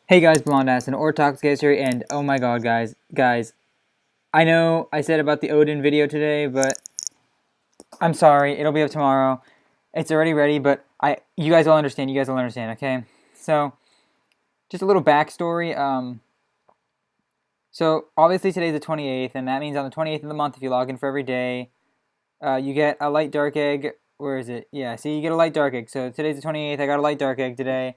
Hey guys, Blonde Ass and Ortox guys here, and oh my god, guys, I know I said about the Odin video today, but I'm sorry, it'll be up tomorrow. It's already ready, but you guys will understand, okay? So, just a little backstory, so obviously today's the 28th, and that means on the 28th of the month, if you log in for every day, you get a light dark egg. Where is it? Yeah, see, you get a light dark egg. So today's the 28th, I got a light dark egg today.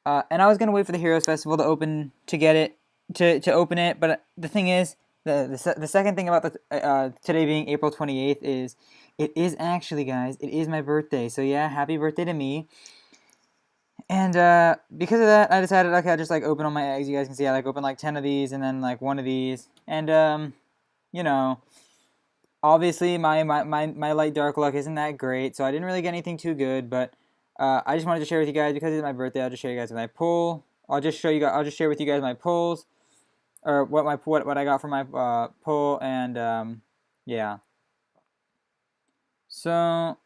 And I was gonna wait for the Heroes Festival to open to get it to open it, but the thing is, the second thing about the today being April 28th is it is actually, guys, it is my birthday. So yeah, happy birthday to me. And because of that, I decided, okay, I'll just like open all my eggs. You guys can see I like open like 10 of these and then like one of these. And you know, obviously my light dark luck isn't that great, so I didn't really get anything too good, but I just wanted to share with you guys because it's my birthday. I'll just show you guys my pull. I'll just share with you guys my pulls, or what I got from my pull, and yeah. So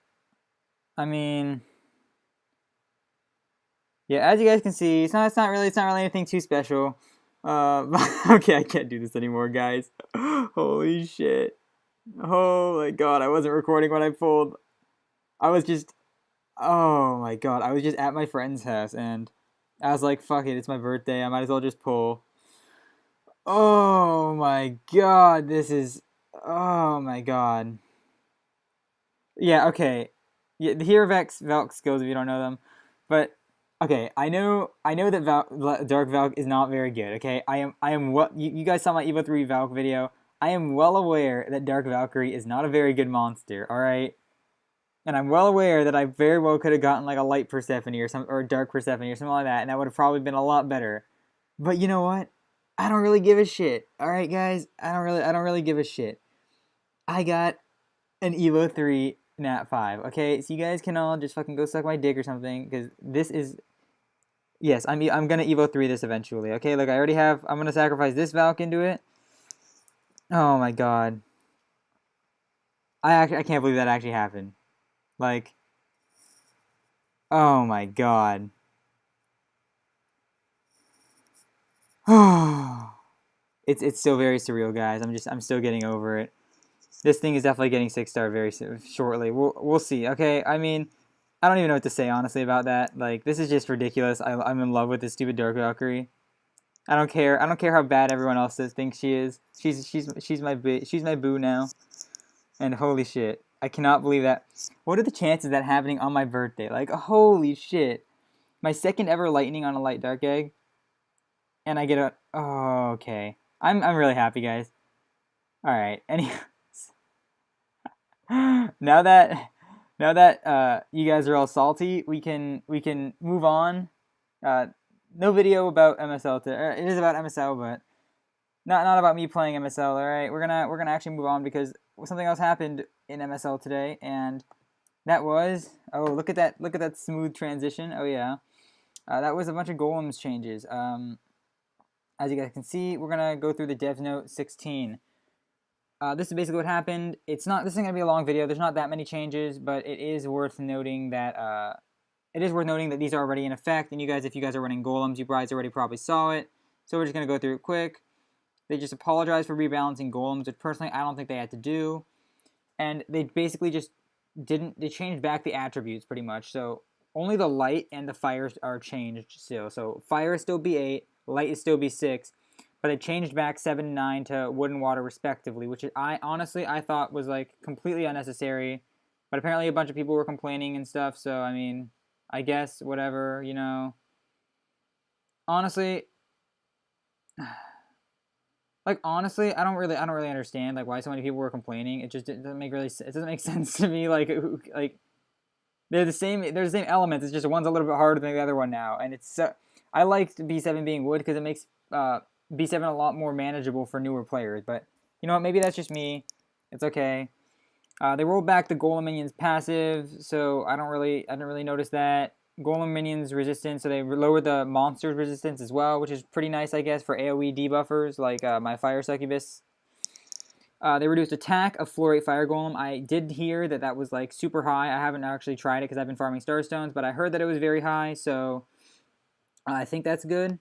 I mean, yeah, as you guys can see, it's not really anything too special. Okay, I can't do this anymore, guys. Holy shit! Oh my god, I wasn't recording when I pulled. I was just Oh my god, I was just at my friend's house and I was like, fuck it, it's my birthday, I might as well just pull. Oh my god, oh my god. Yeah, okay. Yeah, here are Valk skills if you don't know them. But okay, I know that Dark Valk is not very good, okay? I am what you guys saw my Evo 3 Valk video. I am well aware that Dark Valkyrie is not a very good monster, alright? And I'm well aware that I very well could have gotten like a light Persephone or a dark Persephone or something like that, and that would have probably been a lot better. But you know what? I don't really give a shit. All right, guys, I don't really give a shit. I got an Evo 3 Nat 5. Okay, so you guys can all just fucking go suck my dick or something, because this is yes, I'm gonna Evo 3 this eventually. Okay, look, I already have. I'm gonna sacrifice this Valk into it. Oh my god, I can't believe that actually happened. Like, oh my god. It's still very surreal, guys. I'm still getting over it. This thing is definitely getting 6-star very shortly. We'll see. Okay, I mean, I don't even know what to say honestly about that. Like, this is just ridiculous. I'm in love with this stupid Dark Valkyrie. I don't care. I don't care how bad everyone else thinks she is. She's my boo now. And holy shit, I cannot believe that. What are the chances of that happening on my birthday? Like, holy shit, my second ever lightning on a light dark egg, and I get a. Oh, okay. I'm really happy, guys. All right. Any now that you guys are all salty, we can move on. Uh, no video about MSL today. It is about MSL, but not about me playing MSL. All right, we're gonna actually move on because something else happened in MSL today, and that was, oh, look at that smooth transition. Oh yeah, that was a bunch of golems changes. As you guys can see, we're gonna go through the dev note 16. This is basically what happened. This isn't gonna be a long video. There's not that many changes, but it is worth noting that these are already in effect. And if you guys are running golems, you guys already probably saw it. So we're just gonna go through it quick. They just apologized for rebalancing golems, which personally I don't think they had to do. And they basically just didn't. They changed back the attributes pretty much. So only the light and the fire are changed still. So fire is still B8, light is still B6. But they changed back 7 and 9 to wood and water respectively, which I honestly thought was like completely unnecessary. But apparently a bunch of people were complaining and stuff, so I mean, I guess whatever, Honestly, honestly, I don't really understand like why so many people were complaining. It just it doesn't make sense to me. Like they're the same elements. It's just one's a little bit harder than the other one now, and it's I liked B7 being wood because it makes B7 a lot more manageable for newer players. But you know what? Maybe that's just me. It's okay. They rolled back the Golem minions passive, so I didn't really notice that. Golem minions resistance, so they lowered the monster's resistance as well, which is pretty nice, I guess, for AoE debuffers like my Fire Succubus. They reduced attack of Floor 8 Fire Golem. I did hear that was like super high. I haven't actually tried it because I've been farming Starstones, but I heard that it was very high, so I think that's good.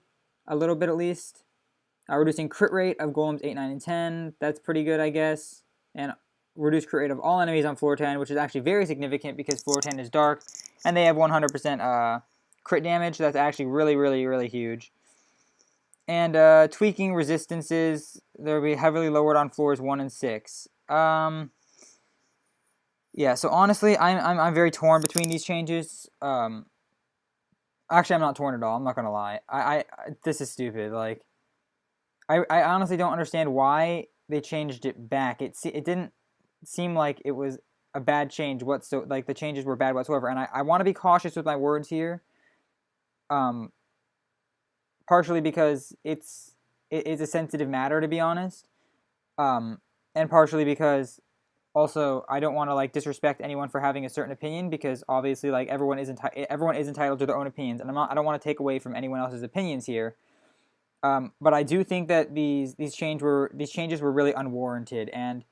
a little bit at least. Reducing crit rate of golems 8, 9, and 10. That's pretty good, I guess. And reduce crit rate of all enemies on floor 10, which is actually very significant because floor 10 is dark, and they have 100% crit damage. So that's actually really, really, really huge. And tweaking resistances, they'll be heavily lowered on floors 1 and 6. Yeah, so honestly, I'm very torn between these changes. Actually, I'm not torn at all. I'm not gonna lie. This is stupid. Like, I honestly don't understand why they changed it back. It didn't seem like it was a bad change like the changes were bad whatsoever. And I want to be cautious with my words here. Partially because it's a sensitive matter, to be honest. And partially because also I don't want to like disrespect anyone for having a certain opinion, because obviously like everyone is entitled to their own opinions, and I don't want to take away from anyone else's opinions here. But I do think that these changes were really unwarranted, and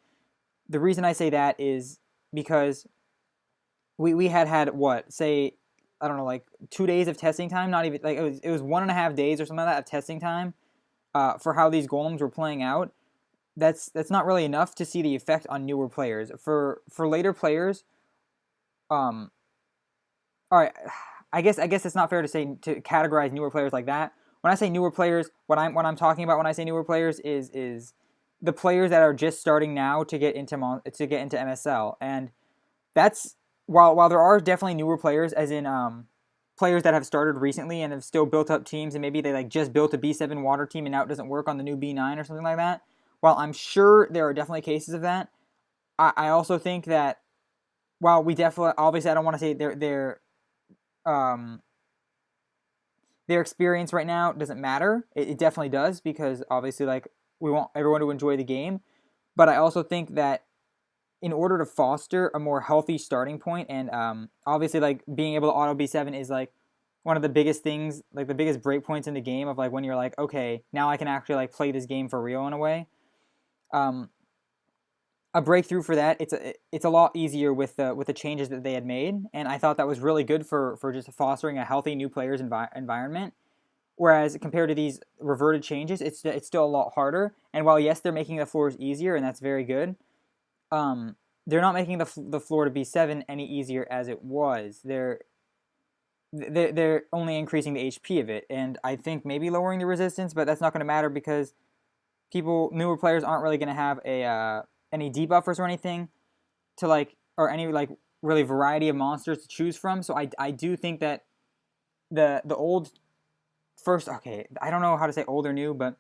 the reason I say that is because we had what, say, I don't know, like 2 days of testing time, not even like it was 1.5 days or something like that of testing time for how these golems were playing out. That's not really enough to see the effect on newer players. For later players, all right, I guess it's not fair to say to categorize newer players like that. When I say newer players, what I'm talking about when I say newer players is the players that are just starting now to get into MSL, and that's while there are definitely newer players, as in players that have started recently and have still built up teams, and maybe they like just built a B7 water team and now it doesn't work on the new B9 or something like that. While I'm sure there are definitely cases of that, I also think that while we definitely, obviously, I don't want to say their experience right now doesn't matter. It definitely does, because obviously, like, we want everyone to enjoy the game. But I also think that in order to foster a more healthy starting point, and obviously, like, being able to auto B7 is like one of the biggest things, like the biggest break points in the game of like when you're like, okay, now I can actually like play this game for real in a way. A breakthrough for that, it's a lot easier with the changes that they had made, and I thought that was really good for just fostering a healthy new players environment. Whereas compared to these reverted changes, it's still a lot harder. And while yes, they're making the floors easier, and that's very good, they're not making the floor to B7 any easier as it was. They're only increasing the HP of it, and I think maybe lowering the resistance, but that's not going to matter because newer players aren't really going to have any debuffers or anything to like, or any like really variety of monsters to choose from. So I do think that the old first, okay, I don't know how to say old or new, but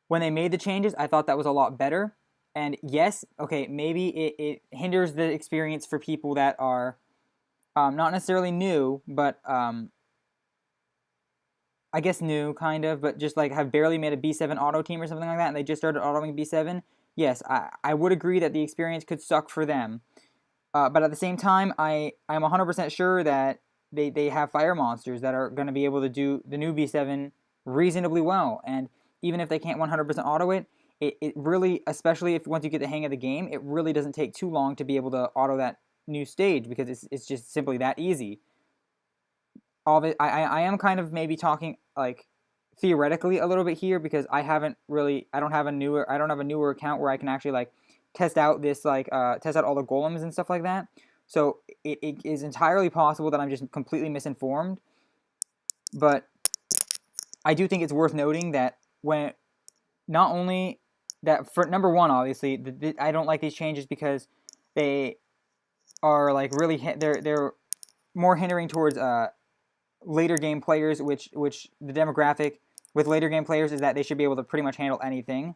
when they made the changes, I thought that was a lot better. And yes, okay, maybe it hinders the experience for people that are not necessarily new, but I guess new, kind of, but just like have barely made a B7 auto team or something like that, and they just started autoing B7. Yes, I would agree that the experience could suck for them. But at the same time, I'm 100% sure that they have fire monsters that are going to be able to do the new B7 reasonably well. And even if they can't 100% auto it really, especially if once you get the hang of the game, it really doesn't take too long to be able to auto that new stage, because it's just simply that easy. All of it, I am kind of maybe talking like theoretically a little bit here, because I don't have a newer account where I can actually like test out all the golems and stuff like that. So it is entirely possible that I'm just completely misinformed. But I do think it's worth noting that when not only that, for number one, obviously I don't like these changes because they are like really they're more hindering towards later game players, which the demographic with later game players is that they should be able to pretty much handle anything.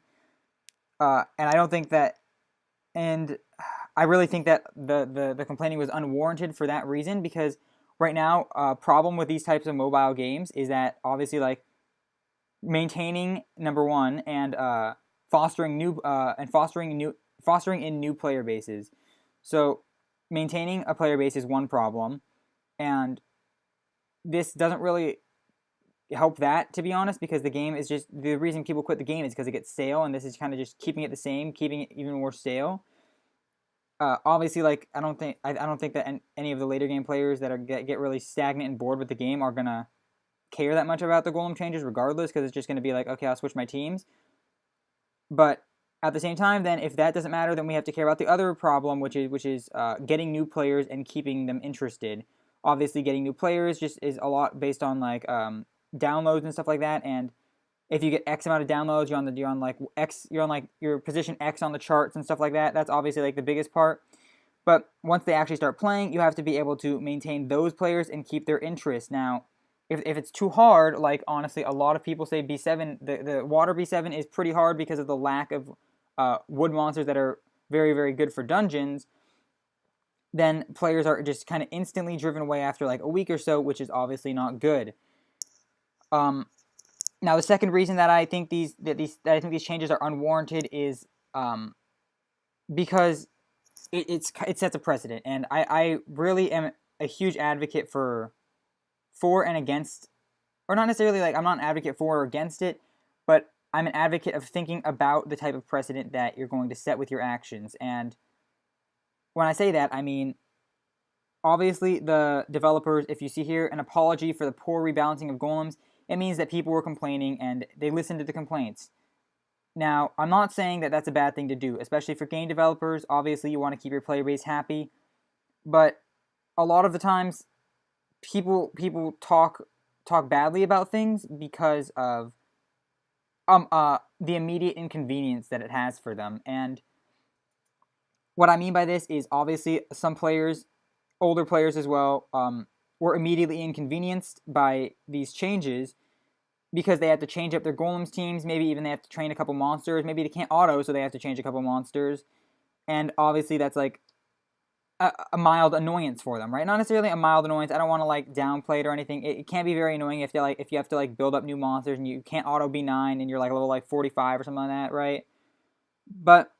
And I don't think that, and I really think that the complaining was unwarranted for that reason, because right now, problem with these types of mobile games is that obviously like maintaining, number one, and fostering in new player bases. So maintaining a player base is one problem, and this doesn't really help that, to be honest, because the game is just, the reason people quit the game is because it gets stale, and this is kind of just keeping it the same, keeping it even more stale. Obviously, like I don't think that any of the later game players that get really stagnant and bored with the game are gonna care that much about the golem changes regardless, because it's just going to be like, okay, I'll switch my teams. But at the same time, then if that doesn't matter, then we have to care about the other problem, which is getting new players and keeping them interested. Obviously, getting new players just is a lot based on like downloads and stuff like that. And if you get X amount of downloads, you're on like your position X on the charts and stuff like that. That's obviously like the biggest part. But once they actually start playing, you have to be able to maintain those players and keep their interest. Now, if it's too hard, like honestly, a lot of people say B7, the water B7 is pretty hard because of the lack of wood monsters that are very, very good for dungeons. Then players are just kind of instantly driven away after like a week or so, which is obviously not good. Now, the second reason that I think these changes are unwarranted is because it sets a precedent, and I really am a huge advocate for and against, or not necessarily like I'm not an advocate for or against it, but I'm an advocate of thinking about the type of precedent that you're going to set with your actions. And when I say that, I mean, obviously the developers, if you see here, an apology for the poor rebalancing of golems, it means that people were complaining and they listened to the complaints. Now, I'm not saying that that's a bad thing to do, especially for game developers. Obviously, you want to keep your player base happy, but a lot of the times, people talk badly about things because of the immediate inconvenience that it has for them. And what I mean by this is obviously some players, older players as well, were immediately inconvenienced by these changes because they had to change up their golems teams. Maybe even they have to train a couple monsters. Maybe they can't auto, so they have to change a couple monsters. And obviously that's like a mild annoyance for them, right? Not necessarily a mild annoyance. I don't want to like downplay it or anything. It can be very annoying if you have to like build up new monsters and you can't auto B9 and you're like level like 45 or something like that, right? But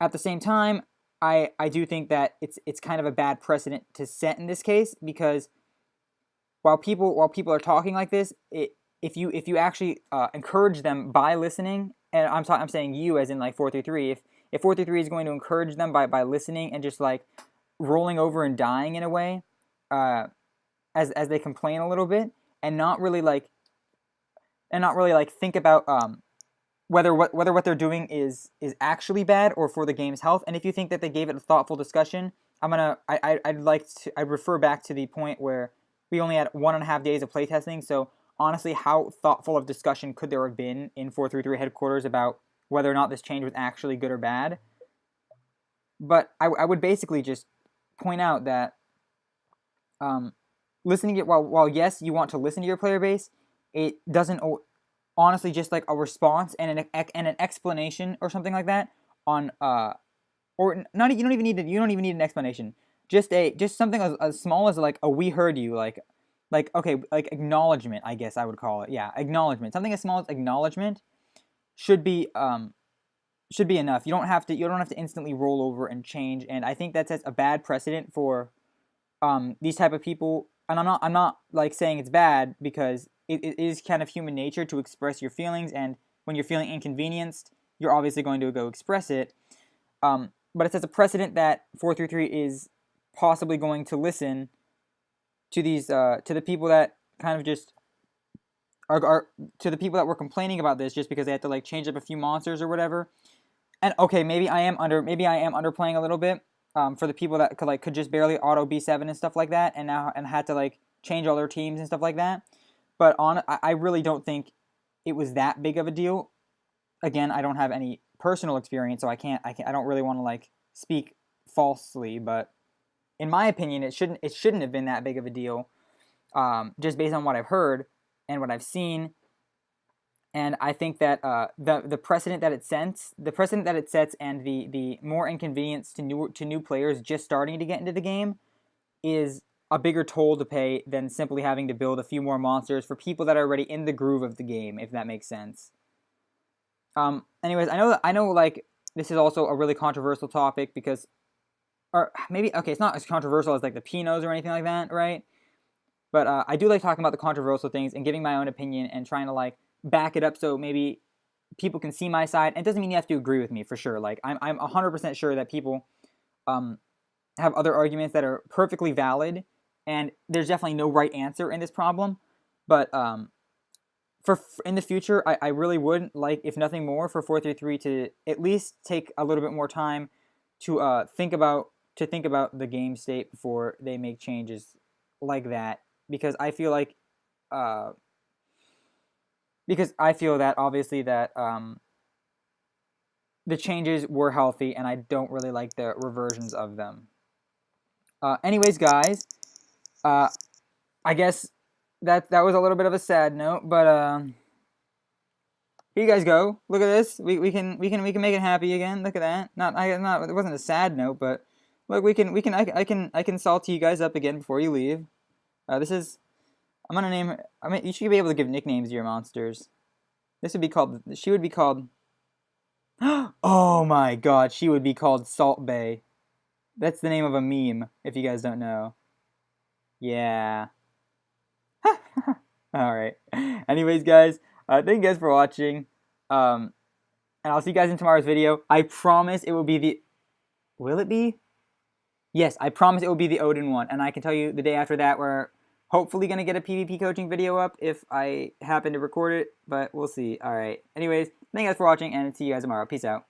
at the same time, I do think that it's kind of a bad precedent to set in this case, because while people are talking like this, if you actually encourage them by listening, and I'm saying you as in like 433, if 433 is going to encourage them by listening and just like rolling over and dying in a way, as they complain a little bit, and not really like think about whether what they're doing is actually bad or for the game's health. And if you think that they gave it a thoughtful discussion, I'd refer back to the point where we only had 1.5 days of playtesting. So honestly, how thoughtful of discussion could there have been in 433 headquarters about whether or not this change was actually good or bad? But I would basically just point out that listening while yes, you want to listen to your player base, it doesn't honestly just like a response and an explanation or something like that on or not, you don't even need an explanation. Just something as small as like a "we heard you," like okay, like acknowledgement, I guess I would call it. Yeah, acknowledgement. Something as small as acknowledgement should be enough. You don't have to instantly roll over and change. And I think that sets a bad precedent for these type of people. And I'm not like saying it's bad, because it is kind of human nature to express your feelings, and when you're feeling inconvenienced, you're obviously going to go express it. But it sets a precedent that 433 is possibly going to listen to these to the people that kind of just are to the people that were complaining about this just because they had to like change up a few monsters or whatever. And okay, maybe I am underplaying a little bit for the people that could just barely auto B7 and stuff like that, and had to like change all their teams and stuff like that. But I really don't think it was that big of a deal. Again, I don't have any personal experience, so I don't really want to like speak falsely, but in my opinion, it shouldn't have been that big of a deal, just based on what I've heard and what I've seen. And I think that the precedent that it sets, and the more inconvenience to new players just starting to get into the game is a bigger toll to pay than simply having to build a few more monsters for people that are already in the groove of the game, if that makes sense. Anyways, I know like this is also a really controversial topic because, or maybe okay, it's not as controversial as like the Pinos or anything like that, right? But I do like talking about the controversial things and giving my own opinion and trying to like back it up so maybe people can see my side. And it doesn't mean you have to agree with me, for sure. Like I'm 100% sure that people have other arguments that are perfectly valid, and there's definitely no right answer in this problem. But for in the future, I really would like, if nothing more, for 433 to at least take a little bit more time to think about the game state before they make changes like that, because I feel like uh, that obviously that the changes were healthy, and I don't really like the reversions of them. Anyways, guys, uh, I guess that was a little bit of a sad note, but here you guys go. Look at this. We can make it happy again. Look at that. Not it wasn't a sad note, but look, I can salty you guys up again before you leave. This is I'm gonna name. I mean, you should be able to give nicknames to your monsters. This would be called. She would be called. Oh my God, she would be called Salt Bay. That's the name of a meme. If you guys don't know. Yeah. All right. Anyways, guys, thank you guys for watching. Um, and I'll see you guys in tomorrow's video. I promise it will be the. Will it be? Yes, I promise it will be the Odin one. And I can tell you the day after that, we're hopefully going to get a PvP coaching video up if I happen to record it. But we'll see. All right. Anyways, thank you guys for watching, and see you guys tomorrow. Peace out.